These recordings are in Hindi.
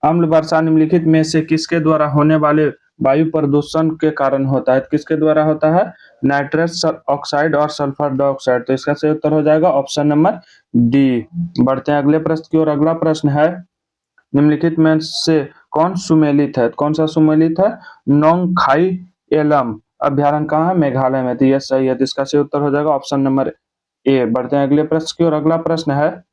अम्ल वर्षा निम्नलिखित में से किसके द्वारा होने वाले वायु प्रदूषण के कारण होता है? किसके द्वारा होता है? नाइट्रस ऑक्साइड और सल्फर डाइऑक्साइड। तो इसका सही उत्तर हो जाएगा ऑप्शन नंबर डी। बढ़ते हैं अगले प्रश्न की ओर। अगला प्रश्न है, निम्नलिखित में से कौन सुमेलित है? कौन सा सुमेलित है? नोंगखाई एलम अभ्यारण्य कहाँ है? मेघालय में। तो यह सही है। तो इसका सही उत्तर हो जाएगा ऑप्शन नंबर ए। बढ़ते हैं अगले प्रश्न की ओर। अगला प्रश्न है,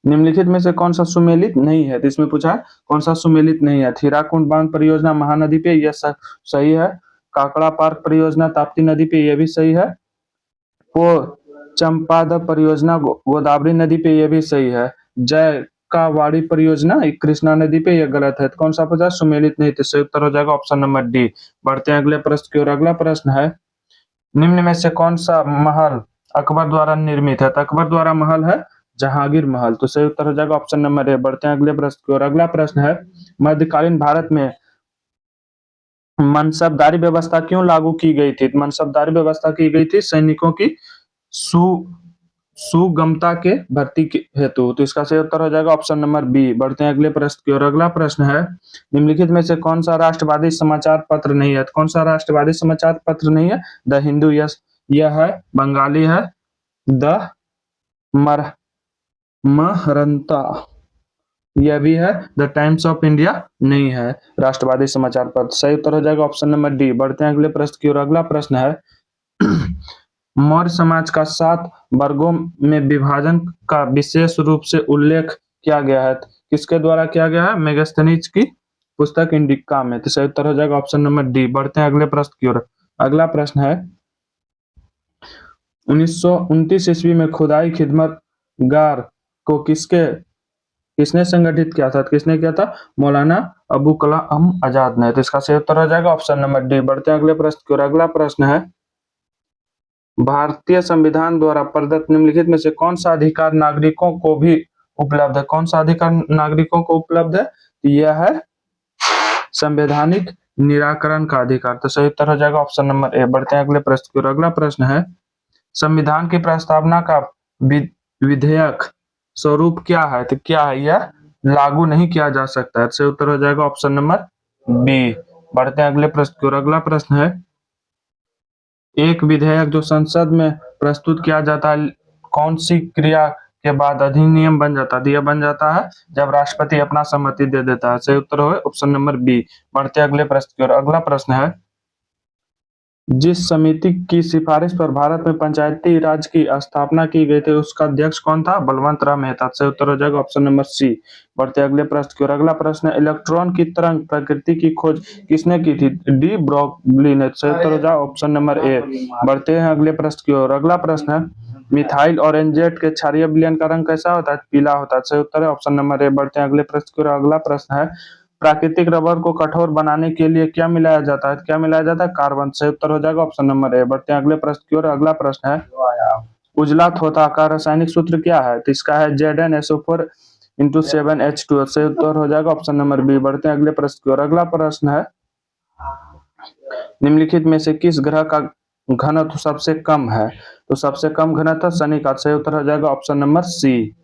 निम्नलिखित में से कौन सा सुमेलित नहीं है? तो इसमें पूछा है कौन सा सुमेलित नहीं है? थीराकुंड बांध परियोजना महानदी पे, यह सही है। काकड़ा पार्क परियोजना ताप्ती नदी पे, यह भी सही है। वो चंपाद परियोजना गोदावरी नदी पे, यह भी सही है। जय का वाड़ी परियोजना कृष्णा नदी पे, यह गलत है। तो कौन सा पूछा? सुमेलित नहीं। तो सही उत्तर हो जाएगा ऑप्शन नंबर डी। बढ़ते हैं अगले प्रश्न की ओर। अगला प्रश्न है, निम्न में से कौन सा महल अकबर द्वारा निर्मित है? तो अकबर द्वारा महल है जहांगीर महल। तो सही उत्तर हो जाएगा ऑप्शन नंबर ए। बढ़ते हैं अगले प्रश्न की ओर। अगला प्रश्न है, मध्यकालीन भारत में मनसबदारी व्यवस्था क्यों लागू की गई थी? मनसबदारी व्यवस्था की गई थी सैनिकों की सु सुगमता के भर्ती के हेतु। तो इसका सही उत्तर हो जाएगा ऑप्शन नंबर बी। बढ़ते हैं अगले प्रश्न की ओर। अगला प्रश्न है, निम्नलिखित में से कौन सा राष्ट्रवादी समाचार पत्र नहीं है? कौन सा राष्ट्रवादी समाचार पत्र नहीं है? द हिंदू, यस यह है। बंगाली है द मर महरंता, यह भी है। द टाइम्स ऑफ इंडिया नहीं है राष्ट्रवादी समाचार पत्र। सही उत्तर हो जाएगा ऑप्शन नंबर डी। बढ़ते हैं अगले प्रश्न की ओर। अगला प्रश्न है, मौर्य समाज का 7 वर्गों में विभाजन का विशेष रूप से उल्लेख किया गया है? किसके द्वारा किया गया है? मेगास्थनीज की पुस्तक इंडिका में। तो सही उत्तर हो जाएगा ऑप्शन नंबर डी। बढ़ते हैं अगले प्रश्न की ओर। अगला प्रश्न है, 1929 ईस्वी में खुदाई खिदमतगार को किसने संगठित किया था? किसने किया था? मौलाना अबू कलाम आजाद ने। तो इसका सही उत्तर हो जाएगा ऑप्शन नंबर डी। बढ़ते हैं अगले प्रश्न की ओर। अगला प्रश्न है, भारतीय संविधान द्वारा प्रदत्त निम्नलिखित में से कौन सा अधिकार नागरिकों को भी उपलब्ध है? कौन सा अधिकार नागरिकों को उपलब्ध है? यह है संवैधानिक निराकरण का अधिकार। तो सही उत्तर हो जाएगा ऑप्शन नंबर ए। बढ़ते हैं अगले प्रश्न की ओर। अगला प्रश्न है, संविधान की प्रस्तावना का विधेयक स्वरूप क्या है? तो क्या है? यह लागू नहीं किया जा सकता है। सही उत्तर हो जाएगा ऑप्शन नंबर बी। बढ़ते हैं अगले प्रश्न की ओर। अगला प्रश्न है, एक विधेयक जो संसद में प्रस्तुत किया जाता है कौन सी क्रिया के बाद अधिनियम बन जाता है? यह बन जाता है जब राष्ट्रपति अपना सहमति दे देता है। सही उत्तर हो ऑप्शन नंबर बी। बढ़ते अगले प्रश्न की ओर। अगला प्रश्न है, जिस समिति की सिफारिश पर भारत में पंचायती राज की स्थापना की गई थी उसका अध्यक्ष कौन था? बलवंत राव मेहता। सही उत्तर हो जाएगा ऑप्शन नंबर सी। बढ़ते अगले प्रश्न की ओर। अगला प्रश्न है, इलेक्ट्रॉन की तरंग प्रकृति की खोज किसने की थी? डी ब्रोगली ने। सही उत्तर हो जाएगा ऑप्शन नंबर ए। बढ़ते हैं अगले प्रश्न की ओर। अगला प्रश्न है, मिथाइल ऑरेंजेट के क्षारीय विलयन का रंग कैसा होता है? पीला होता है। सही उत्तर है ऑप्शन नंबर ए। बढ़ते हैं अगले प्रश्न की ओर। अगला प्रश्न है, प्राकृतिक रबर को कठोर बनाने के लिए क्या मिलाया जाता है? क्या मिलाया जाता है? कार्बन। सही उत्तर हो जाएगा ऑप्शन नंबर ए। बढ़ते हैं अगले प्रश्न की ओर। अगला प्रश्न है, उजला थोथा का रासायनिक सूत्र क्या है? तो इसका है ZnSO4 × 7H2। सही उत्तर हो जाएगा ऑप्शन नंबर बी। बढ़ते हैं अगले प्रश्न की ओर। अगला प्रश्न है, निम्नलिखित में से किस ग्रह का घनत्व सबसे कम है? तो सबसे कम घनत्व शनि का। सही उत्तर हो जाएगा ऑप्शन नंबर सी।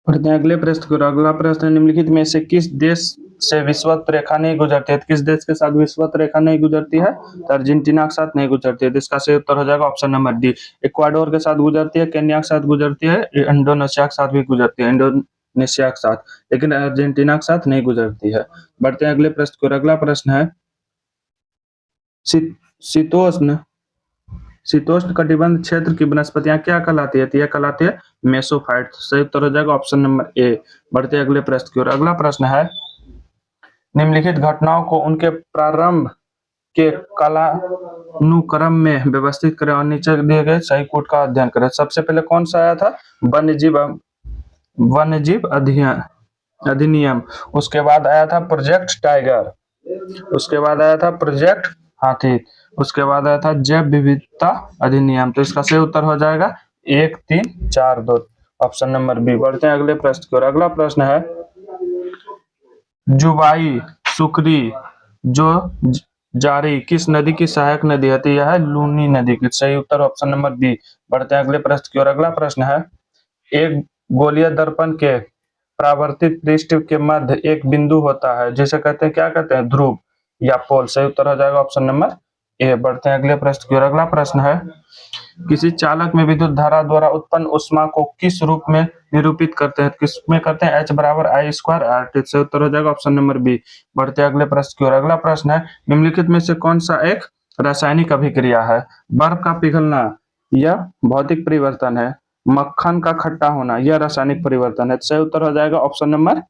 बढ़ते हैं अगले प्रश्न की ओर। अगला प्रश्न है, निम्नलिखित में से किस देश से विषुवत रेखा नहीं गुजरती है? किस देश के साथ विषुवत रेखा नहीं गुजरती है? तो अर्जेंटीना के साथ नहीं गुजरती है। तो इसका सही उत्तर हो जाएगा ऑप्शन नंबर डी। इक्वाडोर के साथ गुजरती है, केन्या के साथ गुजरती है, इंडोनेशिया के साथ भी गुजरती है, इंडोनेशिया के साथ, लेकिन अर्जेंटीना के साथ नहीं गुजरती है। बढ़ते हैं अगले प्रश्न की ओर। अगला प्रश्न है, शीतोष्ण कटिबंध क्षेत्र की वनस्पतियां क्या कहलाती है? तो यह कहलाती है मेसोफाइट। सही उत्तर हो जाएगा ऑप्शन नंबर ए। बढ़ते अगले प्रश्न की ओर। अगला प्रश्न है, निम्नलिखित घटनाओं को उनके प्रारंभ के कालानुक्रम में व्यवस्थित करें और नीचे दिए गए सही कोड का अध्ययन करें। सबसे पहले कौन सा आया था? वन्यजीव अधिनियम। उसके बाद आया था प्रोजेक्ट टाइगर। उसके बाद आया था प्रोजेक्ट हाथी। उसके बाद आया था जैव विविधता अधिनियम। तो इसका सही उत्तर हो जाएगा 1, 3, 4, 2 ऑप्शन नंबर बी। बढ़ते हैं अगले प्रश्न की ओर। अगला प्रश्न है, जुबाई सुकरी जो जारी किस नदी की सहायक नदी है? तो यह है लूनी नदी की। सही उत्तर ऑप्शन नंबर बी। बढ़ते हैं अगले प्रश्न की ओर। अगला प्रश्न है, एक गोलीय दर्पण के परावर्तित पृष्ठ के मध्य एक बिंदु होता है जिसे कहते हैं, क्या कहते हैं, ध्रुव या पोल। सही उत्तर हो जाएगा ऑप्शन नंबर ए। बढ़ते हैं अगले प्रश्न की ओर। अगला प्रश्न है, किसी चालक में विद्युत धारा द्वारा उत्पन्न ऊष्मा को किस रूप में निरूपित करते हैं? किस में करते हैं? H बराबर I स्क्वायर RT। से उत्तर हो जाएगा ऑप्शन नंबर बी। बढ़ते हैं अगले प्रश्न की ओर। अगला प्रश्न है, निम्नलिखित में से कौन सा एक रासायनिक अभिक्रिया है? बर्फ का पिघलना यह भौतिक परिवर्तन है, मक्खन का खट्टा होना यह रासायनिक परिवर्तन है। सही उत्तर हो जाएगा ऑप्शन नंबर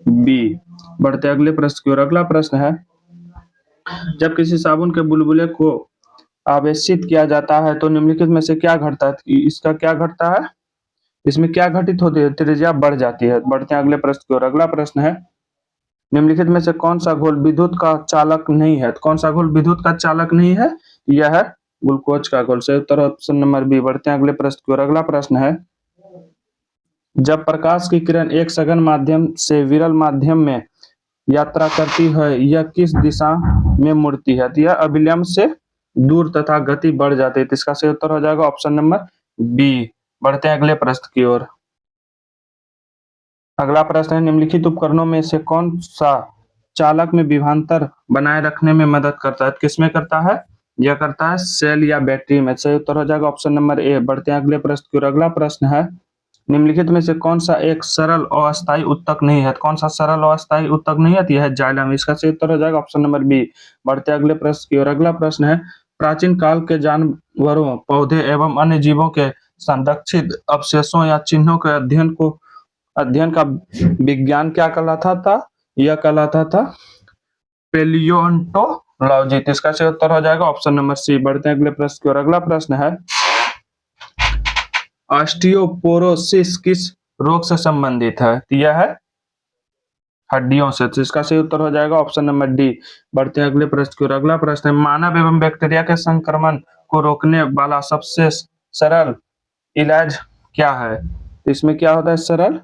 बी। बढ़ते अगले प्रश्न की ओर। अगला प्रश्न है, जब किसी साबुन के बुलबुले को आवेशित किया जाता है तो निम्नलिखित में से क्या घटता है? इसका क्या घटता है? इसमें क्या घटित होती है? त्रिज्या बढ़ जाती है। बढ़ते हैं अगले प्रश्न की ओर। अगला प्रश्न है, निम्नलिखित में से कौन सा घोल विद्युत का चालक नहीं है? कौन सा घोल विद्युत का चालक नहीं है? यह है ग्लूकोज का घोल। सही उत्तर ऑप्शन नंबर बी। बढ़ते हैं अगले प्रश्न की ओर। अगला प्रश्न है, जब प्रकाश की किरण एक सघन माध्यम से विरल माध्यम में यात्रा करती है यह किस दिशा में मुड़ती है? यह अभिलंब से दूर तथा गति बढ़ जाती है। इसका सही उत्तर हो जाएगा ऑप्शन नंबर बी। बढ़ते हैं अगले प्रश्न की ओर। अगला प्रश्न है, निम्नलिखित उपकरणों में से कौन सा चालक में विभवांतर बनाए रखने में मदद करता है? किसमें करता है? यह करता है सेल या बैटरी में। सही उत्तर हो जाएगा ऑप्शन नंबर ए। बढ़ते हैं अगले प्रश्न की ओर। अगला प्रश्न है, निम्नलिखित में से कौन सा एक सरल अस्थायी उत्तक नहीं है? कौन सा सरल अस्थायी उत्तक नहीं है? यह है जाइलम। इसका सही उत्तर हो जाएगा ऑप्शन नंबर बी। बढ़ते अगले प्रश्न की ओर। अगला प्रश्न है, प्राचीन काल के जानवरों, पौधे एवं अन्य जीवों के संरक्षित अवशेषों या चिन्हों के अध्ययन का विज्ञान क्या कहलाता था? यह कहलाता था पेलियोन्टोलॉजी। इसका सही उत्तर हो जाएगा ऑप्शन नंबर सी। बढ़ते हैं अगले प्रश्न की ओर। अगला प्रश्न है, ऑस्टियोपोरोसिस किस रोग से संबंधित है? यह है हड्डियों से। तो इसका सही उत्तर हो जाएगा ऑप्शन नंबर डी। बढ़ते हैं अगले प्रश्न की ओर। अगला प्रश्न है, मानव एवं बैक्टीरिया के संक्रमण को रोकने वाला सबसे सरल इलाज क्या है? तो इसमें क्या होता है? सरल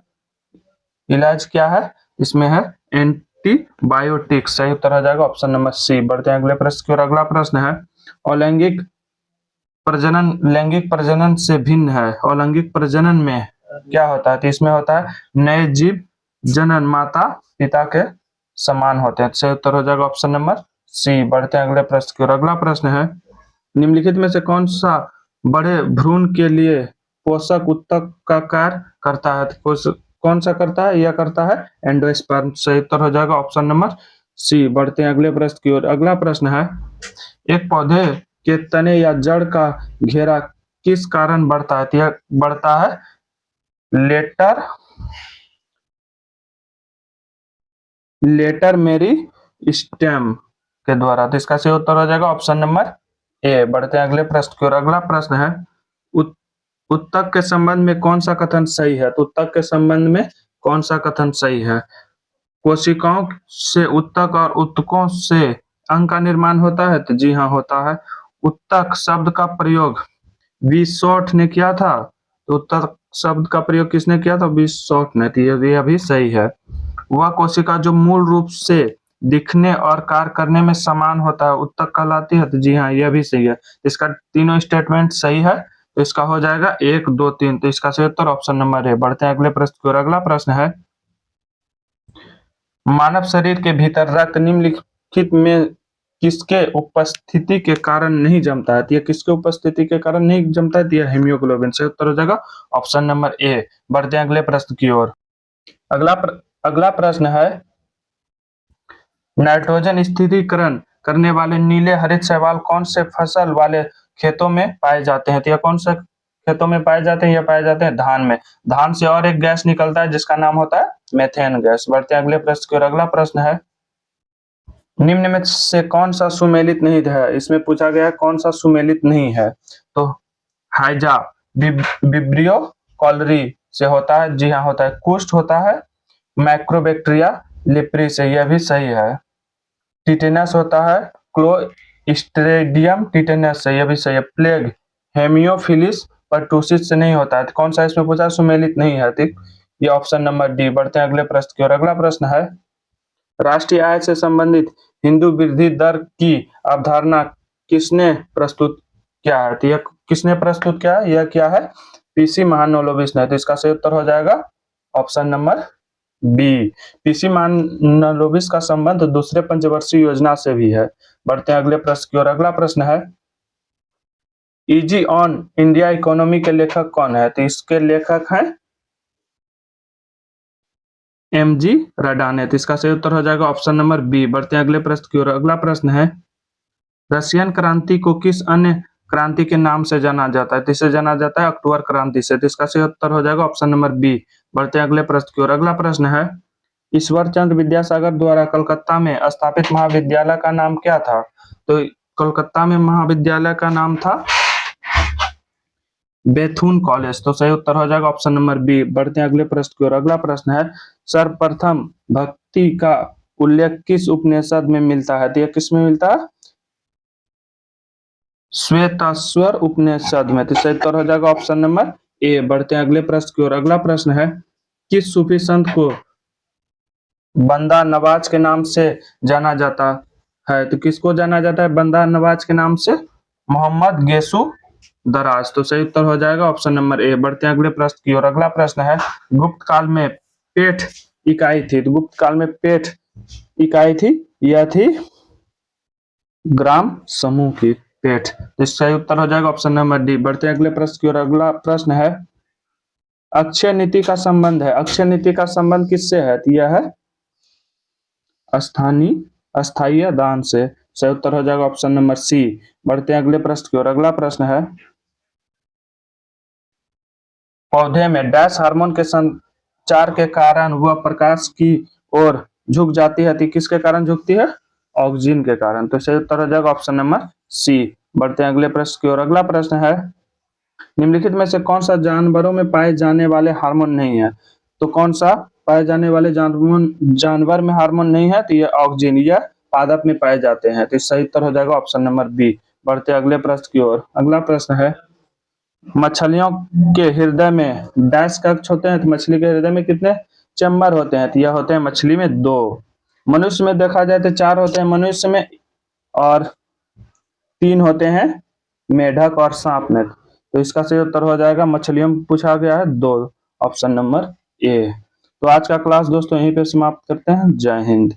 इलाज क्या है? इसमें है एंटीबायोटिक्स। सही उत्तर हो जाएगा ऑप्शन नंबर सी। बढ़ते हैं अगले प्रश्न की ओर। अगला प्रश्न है, अलैंगिक प्रजनन लैंगिक प्रजनन से भिन्न है। अलैंगिक प्रजनन में क्या होता है? तो इसमें होता है नए जीव जनन माता पिता के समान होते हैं। सही उत्तर हो जाएगा ऑप्शन नंबर सी। बढ़ते हैं अगले प्रश्न की ओर। अगला प्रश्न है, निम्नलिखित में से कौन सा बड़े भ्रूण के लिए पोषक उत्तक का कार्य करता है? कौन सा करता है? यह करता है एंडोस्पर्म। सही उत्तर हो जाएगा ऑप्शन नंबर सी। बढ़ते हैं अगले प्रश्न की ओर। अगला प्रश्न है, एक पौधे के तने या जड़ का घेरा किस कारण बढ़ता है? यह बढ़ता है लेटर मेरी स्टेम के द्वारा। तो इसका सही उत्तर हो जाएगा ऑप्शन नंबर ए। बढ़ते हैं अगले प्रश्न की ओर। अगला प्रश्न है, उत्तक के संबंध में कौन सा कथन सही है? तो उत्तक के संबंध में कौन सा कथन सही है? कोशिकाओं से उत्तक और उत्तकों से अंग का निर्माण होता है। तो जी हाँ, होता है। उत्तक शब्द का प्रयोग विसोट ने किया था। तो उत्तक शब्द का प्रयोग किसने किया था? विसोट ने। तो यह भी सही है। वह कोशिका जो मूल रूप से दिखने और कार्य करने में समान होता है उत्तक कहलाती है। तो जी हाँ, यह भी सही है। इसका तीनों स्टेटमेंट सही है। तो इसका हो जाएगा 1, 2, 3। तो इसका सही उत्तर ऑप्शन नंबर है। बढ़ते हैं अगले प्रश्न की ओर। अगला प्रश्न है, मानव शरीर के भीतर रक्त निम्नलिखित में किसके उपस्थिति के कारण नहीं जमता है? यह किसके उपस्थिति के कारण नहीं जमता है? यह हीमोग्लोबिन। से उत्तर हो जाएगा ऑप्शन नंबर ए। बढ़ते हैं अगले प्रश्न की ओर। अगला प्रश्न है, नाइट्रोजन स्थिरीकरण करने वाले नीले हरित शैवाल कौन से फसल वाले खेतों में पाए जाते हैं? तो यह कौन से खेतों में पाए जाते हैं? यह पाए जाते हैं धान में। धान से और एक गैस निकलता है जिसका नाम होता है मेथेन गैस। बढ़ते हैं अगले प्रश्न की ओर। अगला प्रश्न है, निम्न में से कौन सा सुमेलित नहीं है? इसमें पूछा गया है कौन सा सुमेलित नहीं है। तो हाइजा विब्रियो कॉलरी से होता है। जी हाँ, होता है। कुष्ठ होता है माइक्रोबैक्टीरिया लिप्री से। यह भी सही है। टिटेनस होता है क्लोस्ट्रिडियम टिटेनस से। यह भी सही है। प्लेग हेमियोफिलिस पर्टुसिस से नहीं होता है। तो कौन सा इसमें पूछा? सुमेलित नहीं है। ठीक, ये ऑप्शन नंबर डी। बढ़ते हैं अगले प्रश्न की ओर। अगला प्रश्न है, राष्ट्रीय आय से संबंधित हिंदू वृद्धि दर की अवधारणा किसने प्रस्तुत किया है? तो यह किसने प्रस्तुत किया है? यह क्या है? पीसी महानोलोविस ने। तो इसका सही उत्तर हो जाएगा ऑप्शन नंबर बी। पीसी मानलोविस का संबंध दूसरे पंचवर्षीय योजना से भी है। बढ़ते हैं अगले प्रश्न की ओर। अगला प्रश्न है इजी ऑन इंडिया इकोनॉमी के लेखक कौन है? तो इसके लेखक हैं एमजी रडाने। तो इसका सही उत्तर हो जाएगा ऑप्शन नंबर बी। बढ़ते हैं अगले प्रश्न की ओर। अगला प्रश्न है रशियन क्रांति को किस अन्य क्रांति के नाम से जाना जाता है? तो इसे जाना जाता है अक्टूबर क्रांति से। तो इसका सही उत्तर हो जाएगा ऑप्शन नंबर बी। बढ़ते हैं अगले प्रश्न की ओर। अगला प्रश्न है ईश्वर चंद्र विद्यासागर द्वारा कलकत्ता में स्थापित महाविद्यालय का नाम क्या था? तो कलकत्ता में महाविद्यालय का नाम था बेथुन कॉलेज। तो सही उत्तर हो जाएगा ऑप्शन नंबर बी। बढ़ते हैं अगले प्रश्न की ओर। अगला प्रश्न है सर्वप्रथम भक्ति का उल्लेख किस उपनिषद में मिलता है? तो यह किस में मिलता है? श्वेताश्वर उपनिषद में। तो सही उत्तर हो जाएगा ऑप्शन नंबर ए। बढ़ते हैं अगले प्रश्न की ओर। अगला प्रश्न है किस सूफी संत को बंदा नवाज के नाम से जाना जाता है? तो किसको जाना जाता है बंदा नवाज के नाम से? मोहम्मद गेसु दराज। तो सही उत्तर हो जाएगा ऑप्शन नंबर ए। बढ़ते हैं अगले प्रश्न की ओर। अगला प्रश्न है गुप्त काल में पेठ इकाई थी। तो गुप्त काल में पेठ इकाई थी, यह थी ग्राम समूह की पेठ। तो सही उत्तर हो जाएगा ऑप्शन नंबर डी। बढ़ते हैं अगले प्रश्न की ओर। अगला प्रश्न है अक्षय नीति का संबंध है। अक्षय नीति का संबंध किससे है? तो यह है अस्थायी दान से। सही उत्तर हो जाएगा ऑप्शन नंबर सी। बढ़ते हैं अगले प्रश्न की ओर। अगला प्रश्न है पौधे में डैश हार्मोन के संचार के कारण वह प्रकाश की ओर झुक जाती है। तो किसके कारण झुकती है? ऑक्सीजन के कारण। तो सही उत्तर हो जाएगा ऑप्शन नंबर सी। बढ़ते हैं अगले प्रश्न की ओर। अगला प्रश्न है निम्नलिखित में से कौन सा जानवरों में पाए जाने वाले हार्मोन नहीं है? तो कौन सा पाए जाने वाले जानवर में हार्मोन नहीं है? तो ये ऑक्सीजन, यह पादप में पाए जाते हैं। तो सही उत्तर हो जाएगा ऑप्शन नंबर बी। बढ़ते अगले प्रश्न की ओर। अगला प्रश्न है मछलियों के हृदय में डैश कक्ष होते हैं। तो मछली के हृदय में कितने चैम्बर होते हैं? तो यह होते हैं मछली में 2। मनुष्य में देखा जाए तो 4 होते हैं मनुष्य में, और 3 होते हैं मेढक और सांप में। तो इसका सही उत्तर हो जाएगा मछलियों में पूछा गया है 2, ऑप्शन नंबर ए। तो आज का क्लास दोस्तों यहीं पे समाप्त करते हैं। जय हिंद।